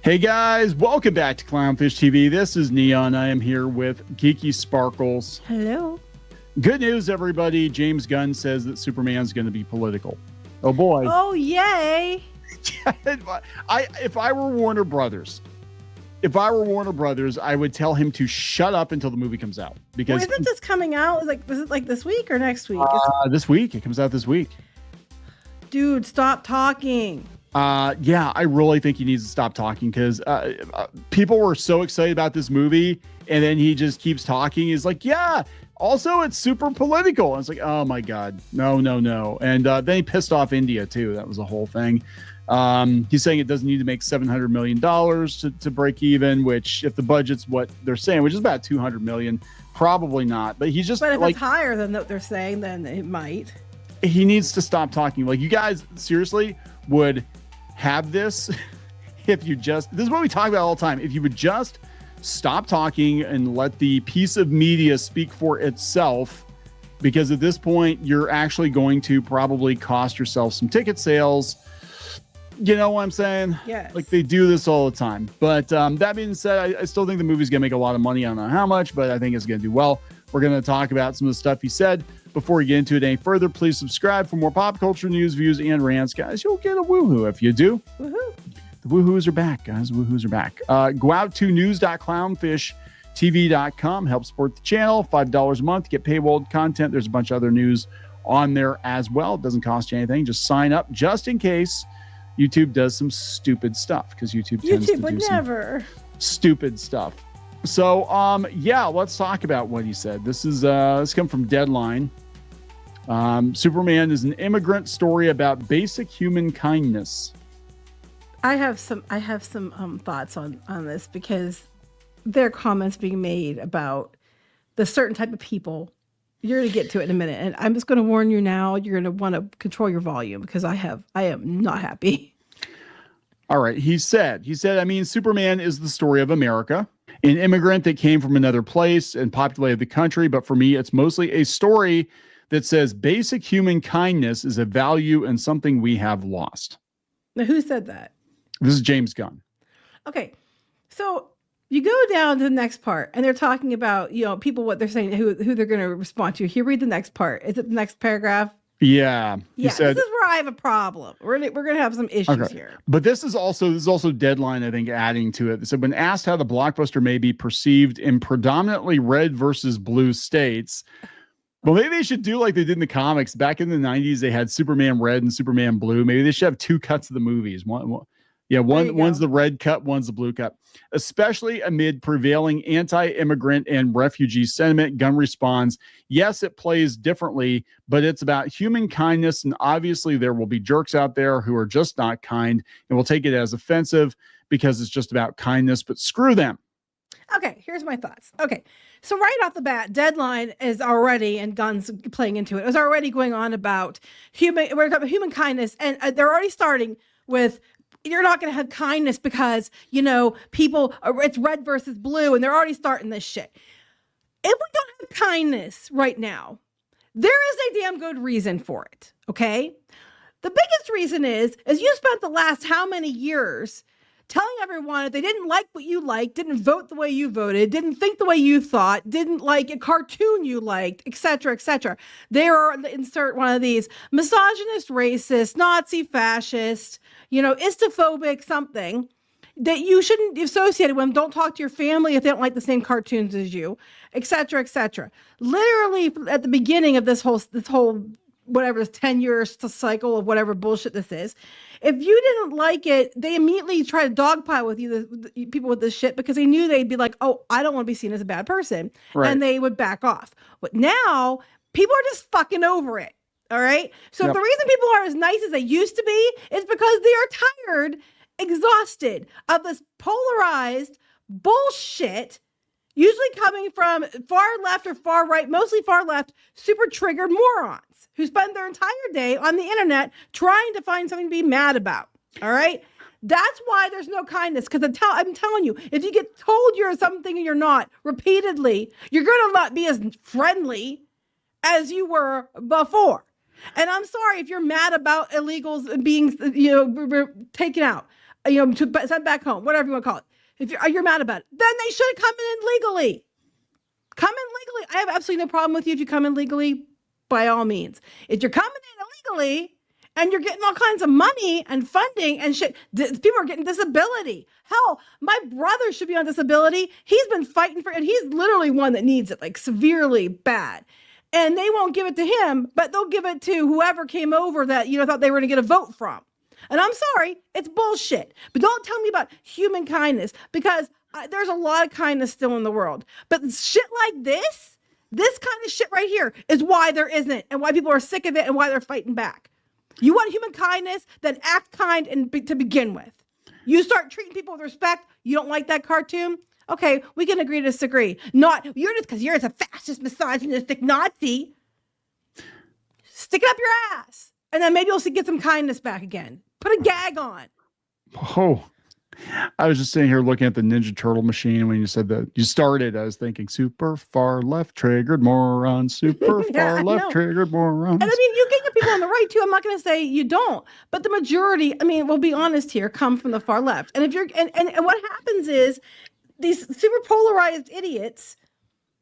Hey guys, welcome back to Clownfish TV. This is Kneon. I am here with Geeky Sparkles. Hello. Good news, everybody. James Gunn says that Superman's going to be political. Oh boy. Oh, yay. If I were Warner Brothers, I would tell him to shut up until the movie comes out. Because isn't this coming out? Is it like this week or next week? This week. It comes out this week. Dude, stop talking. Yeah, I really think he needs to stop talking because people were so excited about this movie, and then he just keeps talking. He's like, yeah, also it's super political. And it's like, oh my God, no. And then he pissed off India too. That was the whole thing. He's saying it doesn't need to make $700 million to break even, which if the budget's what they're saying, which is about 200 million, probably not. But he's just But if it's higher than what they're saying, then it might. He needs to stop talking. Like, you guys seriously would have this if you just, this is what we talk about all the time. If you would just stop talking and let the piece of media speak for itself, because at this point you're actually going to probably cost yourself some ticket sales. You know what I'm saying? Yes. Like, they do this all the time. But that being said, I still think the movie's gonna make a lot of money. I don't know how much, but I think it's gonna do well. We're gonna talk about some of the stuff he said. Before we get into it any further, please subscribe for more pop culture news, views, and rants. Guys, you'll get a woohoo if you do. Woohoo. The woohoos are back, guys. The woohoos are back. Go out to news.clownfishtv.com. Help support the channel. $5 a month. Get paywalled content. There's a bunch of other news on there as well. It doesn't cost you anything. Just sign up just in case YouTube does some stupid stuff, because YouTube tends to do some stupid stuff. So, yeah, let's talk about what he said. This come from Deadline. Superman is an immigrant story about basic human kindness. I have some thoughts on this, because there are comments being made about the certain type of people. You're going to get to it in a minute, and I'm just going to warn you now. You're going to want to control your volume, because I am not happy. All right, he said, I mean, Superman is the story of America, an immigrant that came from another place and populated the country. But for me, it's mostly a story that says basic human kindness is a value and something we have lost. Now, who said that? This is James Gunn. Okay, so you go down to the next part, and they're talking about, people, what they're saying, who they're going to respond to. Here, read the next part. Is it the next paragraph? Yeah. Yeah, this is where I have a problem. We're gonna have some issues here. But this is also Deadline, I think, adding to it. So when asked how the blockbuster may be perceived in predominantly red versus blue states, well, maybe they should do like they did in the comics. Back in the 90s, they had Superman red and Superman blue. Maybe they should have two cuts of the movies. One's the red cut, one's the blue cut. Especially amid prevailing anti-immigrant and refugee sentiment, Gunn responds, yes, it plays differently, but it's about human kindness, and obviously there will be jerks out there who are just not kind and will take it as offensive because it's just about kindness, but screw them. Okay, here's my thoughts. Okay, so right off the bat, Deadline is already, and Gunn's playing into it, is already going on about human kindness, and they're already starting with, you're not going to have kindness because, people, it's red versus blue, and they're already starting this shit. If we don't have kindness right now, there is a damn good reason for it, okay? The biggest reason is you spent the last how many years telling everyone if they didn't like what you liked, didn't vote the way you voted, didn't think the way you thought, didn't like a cartoon you liked, etc., etc. They are, insert one of these, misogynist, racist, Nazi, fascist, istophobic, something that you shouldn't be associated with. Don't talk to your family if they don't like the same cartoons as you, etc., etc. Literally at the beginning of this whole whatever, this 10-year cycle of whatever bullshit this is, if you didn't like it, they immediately try to dogpile with you, the people with this shit, because they knew they'd be like, oh, I don't want to be seen as a bad person. Right. And they would back off. But now people are just fucking over it. All right. So the reason people are as nice as they used to be is because they are tired, exhausted of this polarized bullshit, usually coming from far left or far right, mostly far left, super triggered morons who spend their entire day on the internet trying to find something to be mad about. All right. That's why there's no kindness. Because I'm telling you, if you get told you're something and you're not repeatedly, you're going to not be as friendly as you were before. And I'm sorry if you're mad about illegals being, taken out. to send back home, whatever you want to call it. If you're mad about it, then they should have come in legally. Come in legally. I have absolutely no problem with you if you come in legally, by all means. If you're coming in illegally and you're getting all kinds of money and funding and shit, people are getting disability. Hell, my brother should be on disability. He's been fighting for it, and he's literally one that needs it, like severely bad. And they won't give it to him, but they'll give it to whoever came over that, thought they were going to get a vote from. And I'm sorry, it's bullshit. But don't tell me about human kindness, because there's a lot of kindness still in the world. But shit like this kind of shit right here is why there isn't, and why people are sick of it, and why they're fighting back. You want human kindness, then act kind to begin with. You start treating people with respect. You don't like that cartoon? Okay, we can agree to disagree. Not, you're just because you're a fascist, misogynistic Nazi. Stick it up your ass. And then maybe you'll get some kindness back again. Put a gag on. Oh, I was just sitting here looking at the Ninja Turtle machine when you said that you started. I was thinking super far left triggered morons, super far left triggered morons. And I mean, you get people on the right too. I'm not going to say you don't, but the majority, I mean, we'll be honest here, come from the far left. And if you're, and what happens is these super polarized idiots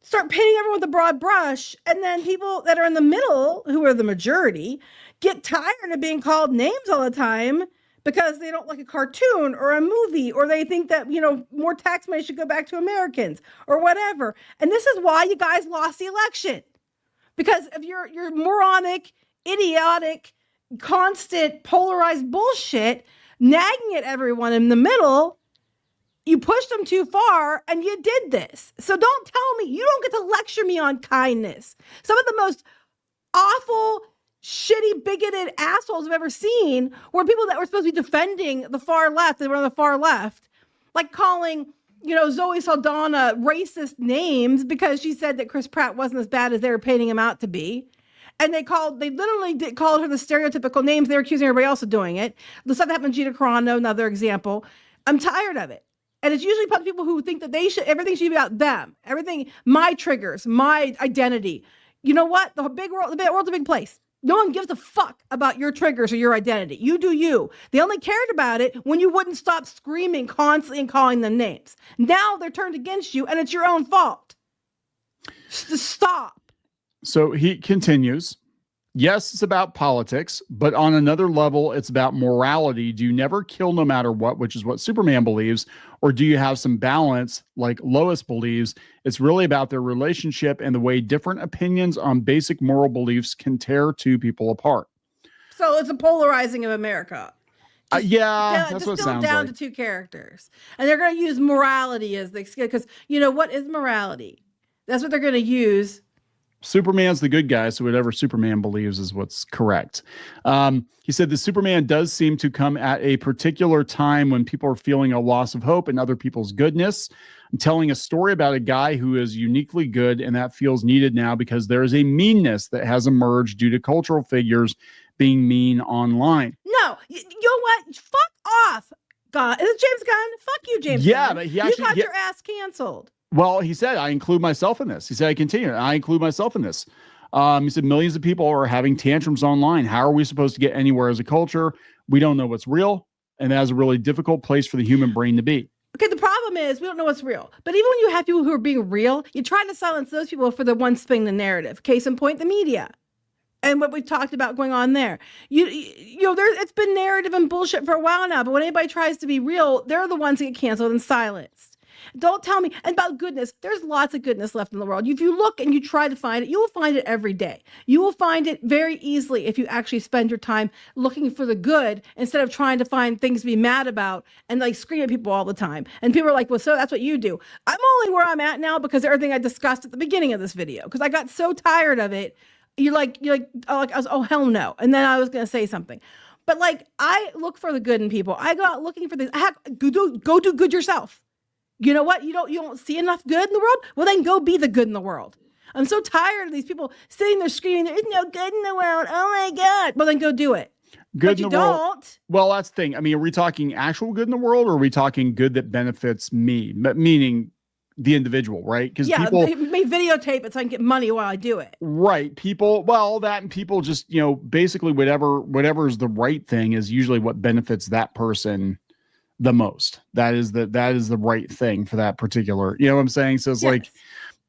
start painting everyone with a broad brush. And then people that are in the middle, who are the majority, get tired of being called names all the time because they don't like a cartoon or a movie, or they think that, more tax money should go back to Americans or whatever. And this is why you guys lost the election. Because of your moronic, idiotic, constant polarized bullshit, nagging at everyone in the middle. You pushed them too far, and you did this. So don't tell me, you don't get to lecture me on kindness. Some of the most awful, shitty, bigoted assholes I've ever seen were people that were supposed to be defending the far left. They were on the far left, like calling, Zoe Saldana racist names because she said that Chris Pratt wasn't as bad as they were painting him out to be. And they literally called her the stereotypical names. They were accusing everybody else of doing it. The stuff that happened to Gina Carano, another example. I'm tired of it. And it's usually people who think that everything should be about them. Everything, my triggers, my identity. You know what? The world's a big place. No one gives a fuck about your triggers or your identity. You do you. They only cared about it when you wouldn't stop screaming constantly and calling them names. Now they're turned against you, and it's your own fault. Stop. So he continues. Yes, it's about politics, but on another level, it's about morality. Do you never kill no matter what, which is what Superman believes, or do you have some balance like Lois believes? It's really about their relationship and the way different opinions on basic moral beliefs can tear two people apart. So it's a polarizing of America. That's what it sounds down like. To two characters. And they're going to use morality as the excuse, because what is morality? That's what they're going to use. Superman's the good guy, so whatever Superman believes is what's correct. He said the Superman does seem to come at a particular time when people are feeling a loss of hope in other people's goodness. I'm telling a story about a guy who is uniquely good, and that feels needed now because there is a meanness that has emerged due to cultural figures being mean online. No, you know what? Fuck off, God. Is it James Gunn? Fuck you, James Gunn. But he actually got your ass canceled. Well, he said, I include myself in this. He said, I continue. I include myself in this. He said, millions of people are having tantrums online. How are we supposed to get anywhere as a culture? We don't know what's real. And that is a really difficult place for the human brain to be. Okay, the problem is we don't know what's real. But even when you have people who are being real, you try to silence those people for the one spinning the narrative. Case in point, the media. And what we've talked about going on there. It's been narrative and bullshit for a while now. But when anybody tries to be real, they're the ones that get canceled and silenced. Don't tell me. And about goodness, there's lots of goodness left in the world. If you look and you try to find it, you will find it every day. You will find it very easily if you actually spend your time looking for the good instead of trying to find things to be mad about and like scream at people all the time. And people are like, well, so that's what you do. I'm only where I'm at now because of everything I discussed at the beginning of this video, because I got so tired of it. Oh, hell no. And then I was going to say something. But I look for the good in people. I go out looking for things. Go do good yourself. You know what? You don't see enough good in the world? Well, then go be the good in the world. I'm so tired of these people sitting there screaming, there's no good in the world. Oh my God. Well, then go do it. Good but you don't. Well, that's the thing. I mean, are we talking actual good in the world, or are we talking good that benefits me? Meaning the individual, right? Because people may videotape it so I can get money while I do it. Right. People just, basically whatever is the right thing is usually what benefits that person the most. That is the right thing for that particular, you know what I'm saying? So it's like,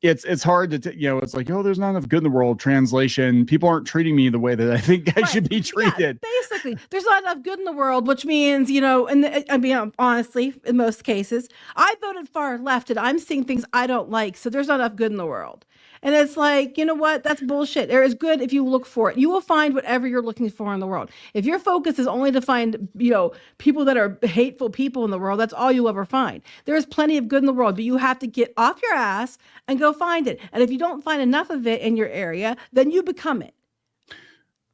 it's hard to, it's like, oh, there's not enough good in the world. Translation, people aren't treating me the way that I think I should be treated. Yeah, basically, there's not enough good in the world, which means, and I mean, honestly, in most cases, I voted far left and I'm seeing things I don't like. So there's not enough good in the world. And it's like, you know what? That's bullshit. There is good if you look for it. You will find whatever you're looking for in the world. If your focus is only to find, people that are hateful people in the world, that's all you'll ever find. There is plenty of good in the world, but you have to get off your ass and go find it. And if you don't find enough of it in your area, then you become it.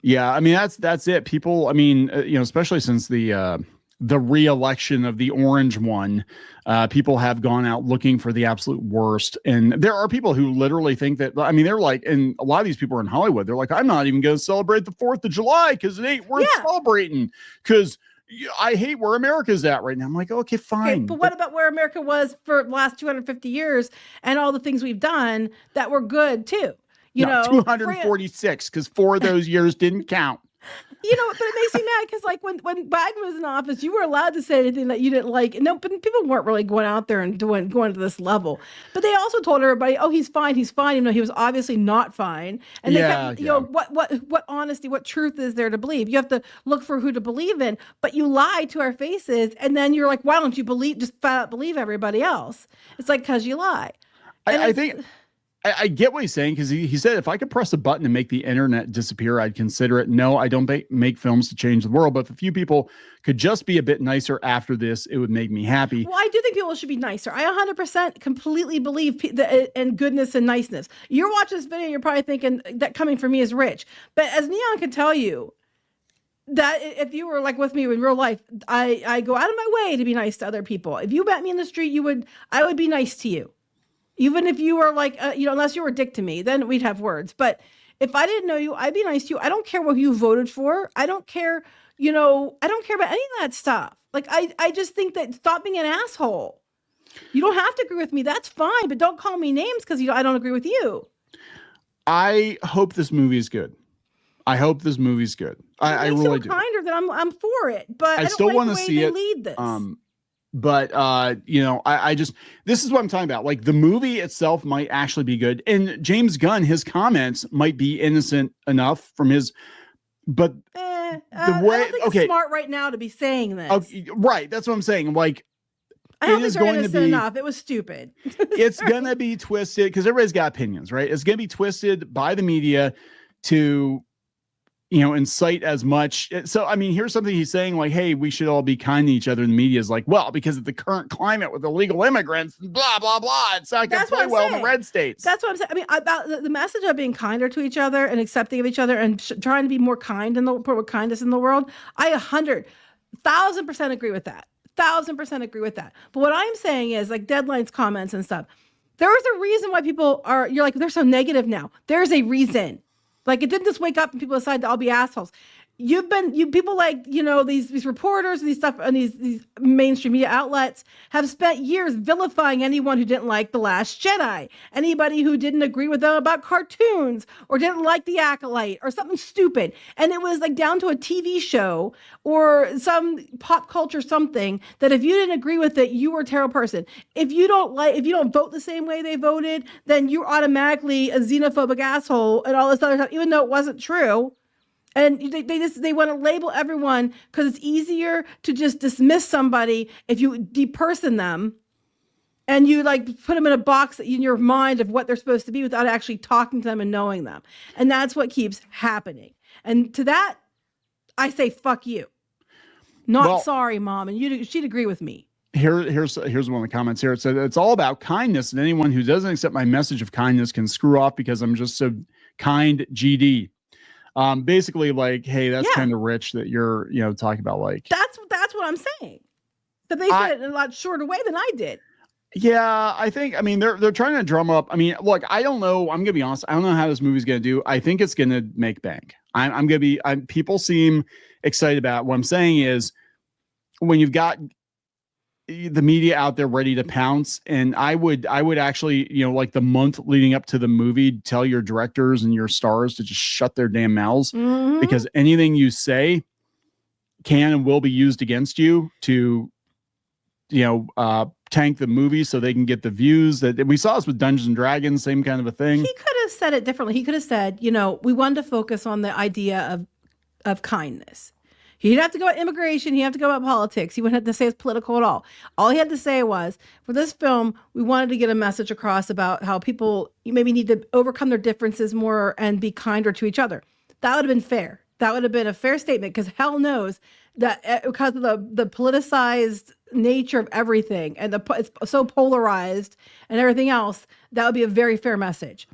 Yeah, I mean, that's it. People, I mean, especially since the re-election of the orange one, people have gone out looking for the absolute worst. And there are people who literally think that, I mean, they're like, and a lot of these people are in Hollywood. They're like, I'm not even going to celebrate the 4th of July because it ain't worth celebrating because I hate where America's at right now. I'm like, okay, fine. Okay, but what about where America was for the last 250 years and all the things we've done that were good too? 246 because 4 of those years didn't count. But it makes me mad because, like, when Biden was in office, you were allowed to say anything that you didn't like. No, but people weren't really going out there and going to this level. But they also told everybody, "Oh, he's fine, even though he was obviously not fine." And they kept, what honesty, what truth is there to believe? You have to look for who to believe in, but you lie to our faces, and then you're like, "Why don't you just flat out believe everybody else?" It's like because you lie. I think. I get what he's saying because he said if I could press a button and make the internet disappear, I'd consider it. No, I don't make films to change the world, but if a few people could just be a bit nicer after this, it would make me happy. Well, I do think people should be nicer. I 100% completely believe in goodness and niceness. You're watching this video, you're probably thinking that coming from me is rich, but as Kneon can tell you, that if you were like with me in real life, I go out of my way to be nice to other people. If you met me in the street, I would be nice to you. Even if you were like, unless you were a dick to me, then we'd have words. But if I didn't know you, I'd be nice to you. I don't care what you voted for. I don't care, I don't care about any of that stuff. Like, I just think that stop being an asshole. You don't have to agree with me. That's fine. But don't call me names because I don't agree with you. I hope this movie is good. I really do. Kinder that I'm for it. But I still want to see it. Lead this. But I just, this is what I'm talking about. Like the movie itself might actually be good. And James Gunn, his comments might be innocent enough from his, but the way, I don't think it's smart right now to be saying this. Okay, right. That's what I'm saying. Like, I don't think they're innocent enough. It was stupid. It's going to be twisted because everybody's got opinions, right? It's going to be twisted by the media to, incite as much. So, I mean, here's something he's saying like, hey, we should all be kind to each other. And the media is like, well, because of the current climate with illegal immigrants, blah, blah, blah. It's not going to play well in the red states. That's what I'm saying. I mean, about the message of being kinder to each other and accepting of each other and trying to be more kind put kindness in the world. I 100,000% agree with that. 1,000% agree with that. But what I'm saying is like deadlines, comments and stuff. There is a reason why people you're like, they're so negative now. There's a reason. Like it didn't just wake up and people decide to all be assholes. People like, these reporters and these stuff and these mainstream media outlets have spent years vilifying anyone who didn't like The Last Jedi, anybody who didn't agree with them about cartoons or didn't like The Acolyte or something stupid. And it was like down to a TV show or some pop culture something that if you didn't agree with it, you were a terrible person. If you don't vote the same way they voted, then you're automatically a xenophobic asshole and all this other stuff, even though it wasn't true. And they want to label everyone because it's easier to just dismiss somebody if you deperson them and you like put them in a box in your mind of what they're supposed to be without actually talking to them and knowing them. And that's what keeps happening. And to that, I say, fuck you. Sorry, Mom. And she'd agree with me. Here's one of the comments here. It said, it's all about kindness. And anyone who doesn't accept my message of kindness can screw off because I'm just so kind, GD. Basically like, hey, that's kind of rich that you're, talking about like, that's what I'm saying. But they said it in a lot shorter way than I did. Yeah, I think, I mean, they're trying to drum up. I mean, look, I don't know. I'm gonna be honest. I don't know how this movie's gonna do. I think it's gonna make bank. I'm gonna be, people seem excited about it. What I'm saying is when you've got the media out there ready to pounce, and I would actually, like the month leading up to the movie, tell your directors and your stars to just shut their damn mouths because anything you say can and will be used against you to tank the movie so they can get the views. That we saw this with Dungeons and Dragons, same kind of a thing. He could have said it differently. He could have said, we wanted to focus on the idea of kindness. He didn't have to go about immigration. He didn't have to go about politics. He wouldn't have to say it's political at all. All he had to say was, for this film, we wanted to get a message across about how people maybe need to overcome their differences more and be kinder to each other. That would have been fair. That would have been a fair statement, because hell knows that because of the politicized nature of everything and it's so polarized and everything else, that would be a very fair message.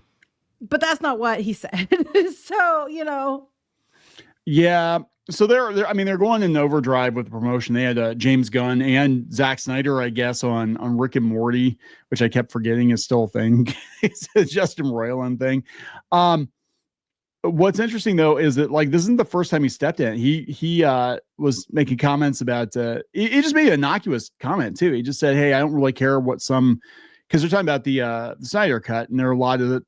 But that's not what he said. So, Yeah. So they're going in overdrive with the promotion. They had James Gunn and Zack Snyder, I guess, on Rick and Morty, which I kept forgetting is still a thing. It's a Justin Roiland thing. What's interesting though is that this isn't the first time he stepped in. He was making comments about. He just made an innocuous comment too. He just said, "Hey, I don't really care what some." Because they're talking about the Snyder Cut, and there are a lot of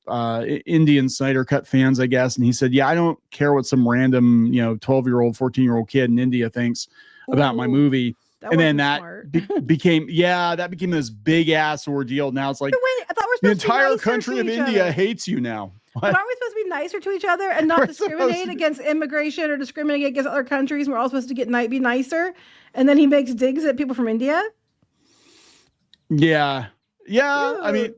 Indian Snyder Cut fans, I guess. And he said, "Yeah, I don't care what some random 12-year-old, 14-year-old kid in India thinks about my movie." And then that became this big ass ordeal. Now it's like, wait, I thought the entire country of India hates you now. But aren't we supposed to be nicer to each other and not discriminate against immigration or discriminate against other countries? We're all supposed to be nicer. And then he makes digs at people from India. Yeah. Yeah, dude, I mean,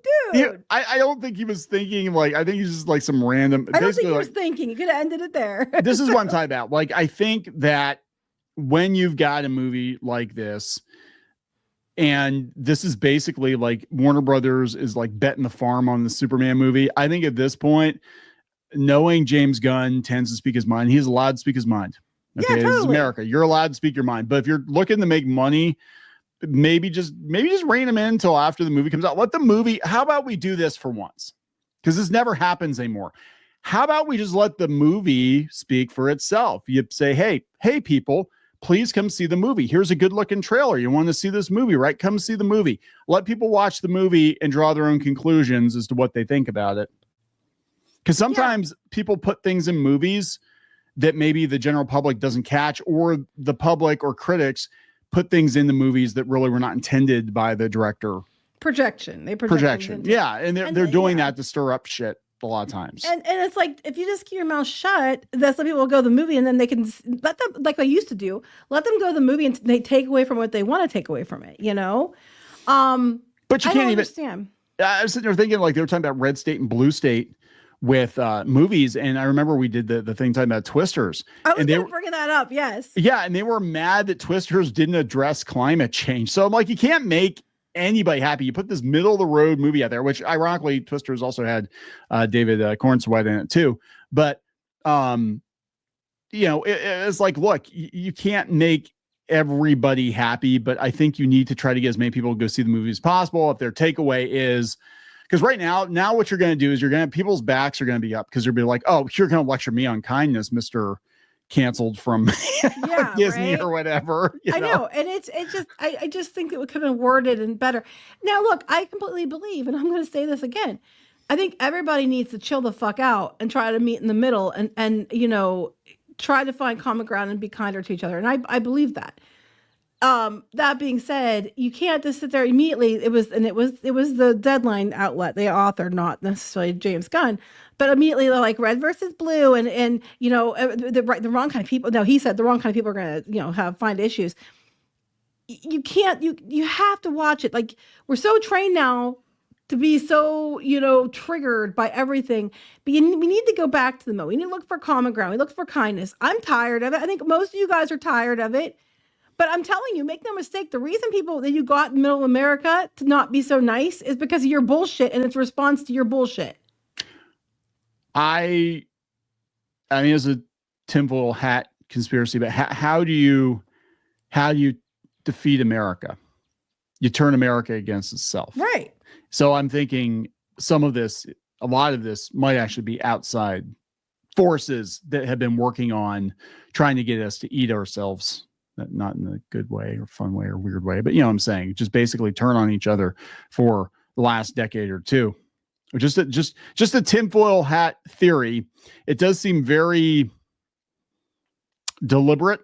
I don't think he was thinking I think he's just some random. I don't think he was thinking. He could have ended it there. This is what I'm talking about. I think that when you've got a movie like this, and this is basically Warner Brothers is betting the farm on the Superman movie. I think at this point, knowing James Gunn tends to speak his mind, he's allowed to speak his mind. Okay, yeah, totally. This is America. You're allowed to speak your mind. But if you're looking to make money, maybe just rein him in until after the movie comes out. Let the movie. How about we do this for once? Because this never happens anymore. How about we just let the movie speak for itself? You say, hey, people, please come see the movie. Here's a good looking trailer. You want to see this movie, right? Come see the movie. Let people watch the movie and draw their own conclusions as to what they think about it. Because sometimes people put things in movies that maybe the general public doesn't catch, or the public or critics put things in the movies that really were not intended by the director. Projection. They projection. Yeah. And they're doing that to stir up shit a lot of times. And it's if you just keep your mouth shut, that's when people will go to the movie, and then they can let them, like I used to do, let them go to the movie and they take away from what they want to take away from it, But you can't even understand. I was sitting there thinking they were talking about red state and blue state with movies, and I remember we did the thing talking about Twisters. I was bringing that up, yes. Yeah, and they were mad that Twisters didn't address climate change. So I'm you can't make anybody happy. You put this middle of the road movie out there, which ironically Twisters also had David Cornswet in it too. But it's look, you can't make everybody happy, but I think you need to try to get as many people to go see the movie as possible. If their takeaway is, because right now what you're going to do is people's backs are going to be up, because you'll be like, oh, you're going to lecture me on kindness, Mr. Canceled from Disney, right? Or whatever. I know. And it's just, I just think it would have been worded and better. Now, look, I completely believe, and I'm going to say this again, I think everybody needs to chill the fuck out and try to meet in the middle and try to find common ground and be kinder to each other. And I believe that. That being said, you can't just sit there immediately. It was the Deadline outlet, the author, not necessarily James Gunn, but immediately they're like red versus blue, and the wrong kind of people. No, he said the wrong kind of people are going to find issues. You can't. You have to watch it. We're so trained now to be so triggered by everything, but we need to go back to the middle. We need to look for common ground. We look for kindness. I'm tired of it. I think most of you guys are tired of it. But I'm telling you, make no mistake, the reason people that you got in middle America to not be so nice is because of your bullshit, and it's a response to your bullshit. I mean, as a tinfoil hat conspiracy, but how do you defeat America? You turn America against itself. Right. So I'm thinking a lot of this might actually be outside forces that have been working on trying to get us to eat ourselves. Not in a good way or fun way or weird way, but what I'm saying, just basically turn on each other for the last decade or two. Or just a tinfoil hat theory. It does seem very deliberate,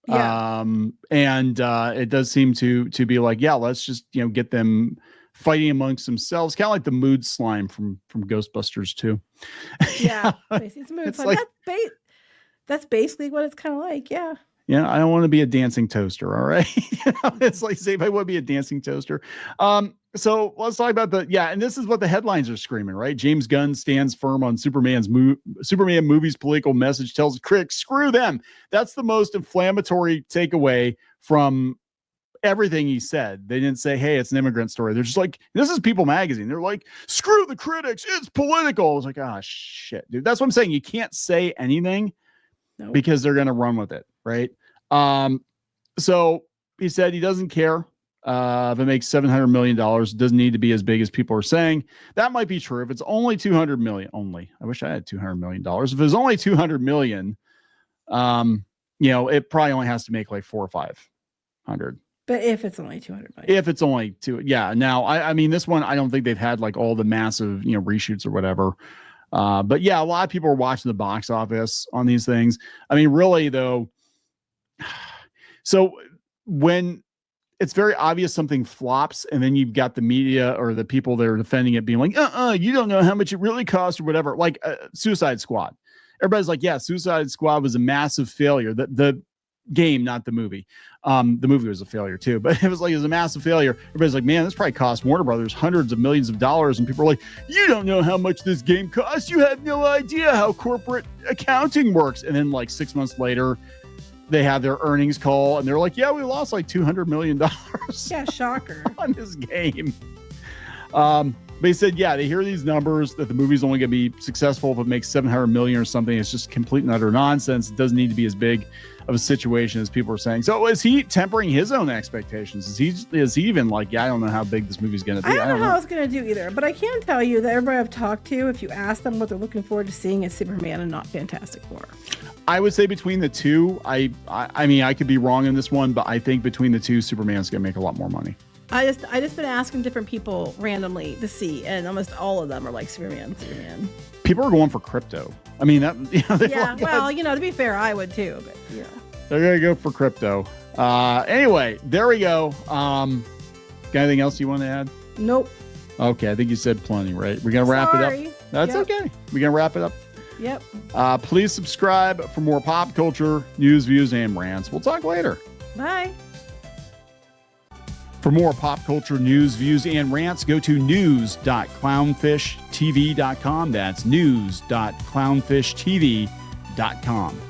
Yeah. And it does seem to be like, yeah, let's just, get them fighting amongst themselves, kind of like the mood slime from Ghostbusters too. Yeah. Basically, it's mood It's slime. like, That's basically what it's kind of like. Yeah. yeah, I don't want to be a dancing toaster. All right. It's like, say if I would be a dancing toaster. So let's talk about and this is what the headlines are screaming, right? James Gunn stands firm on Superman movie's political message, tells critics, screw them. That's the most inflammatory takeaway from everything he said. They didn't say, hey, it's an immigrant story. They're just like, this is People Magazine. They're like, screw the critics. It's political. I was like, ah, shit, dude. That's what I'm saying. You can't say anything because they're going to run with it. Right. So he said he doesn't care if it makes $700 million. It doesn't need to be as big as people are saying. That might be true. If it's only 200 million, I wish I had $200 million. If it's only 200 million, it probably only has to make like 400 or 500. But if it's only 200 million. If it's only two. Yeah. Now, I mean, this one, I don't think they've had like all the massive, reshoots or whatever. But yeah, a lot of people are watching the box office on these things. I mean, really though. So when it's very obvious something flops and then you've got the media or the people that are defending it being like, you don't know how much it really cost or whatever, like Suicide Squad. Everybody's like, yeah, Suicide Squad was a massive failure. The game, not the movie. The movie was a failure too, but it was a massive failure. Everybody's like, man, this probably cost Warner Brothers hundreds of millions of dollars. And people are like, you don't know how much this game costs. You have no idea how corporate accounting works. And then like 6 months later, they have their earnings call and they're like, yeah, we lost like $200 million. Yeah, shocker. On this game. They said, yeah, they hear these numbers that the movie's only going to be successful if it makes 700 million or something. It's just complete and utter nonsense. It doesn't need to be as big of a situation as people are saying. So is he tempering his own expectations? Is he even like, yeah, I don't know how big this movie's going to be. I don't know how it's going to do either, but I can tell you that everybody I've talked to, if you ask them what they're looking forward to seeing, is Superman and not Fantastic Four. I would say between the two, I mean, I could be wrong in this one, but I think between the two, Superman's going to make a lot more money. I just been asking different people randomly to see, and almost all of them are like Superman. People are going for crypto. I mean, that yeah. Well, to be fair, I would too, but yeah. They're gonna go for crypto. Anyway, there we go. Got anything else you want to add? Nope. Okay, I think you said plenty, right? We're gonna wrap it up. That's okay. We're gonna wrap it up. Yep. Please subscribe for more pop culture news, views, and rants. We'll talk later. Bye. For more pop culture news, views, and rants, go to news.clownfishtv.com. That's news.clownfishtv.com.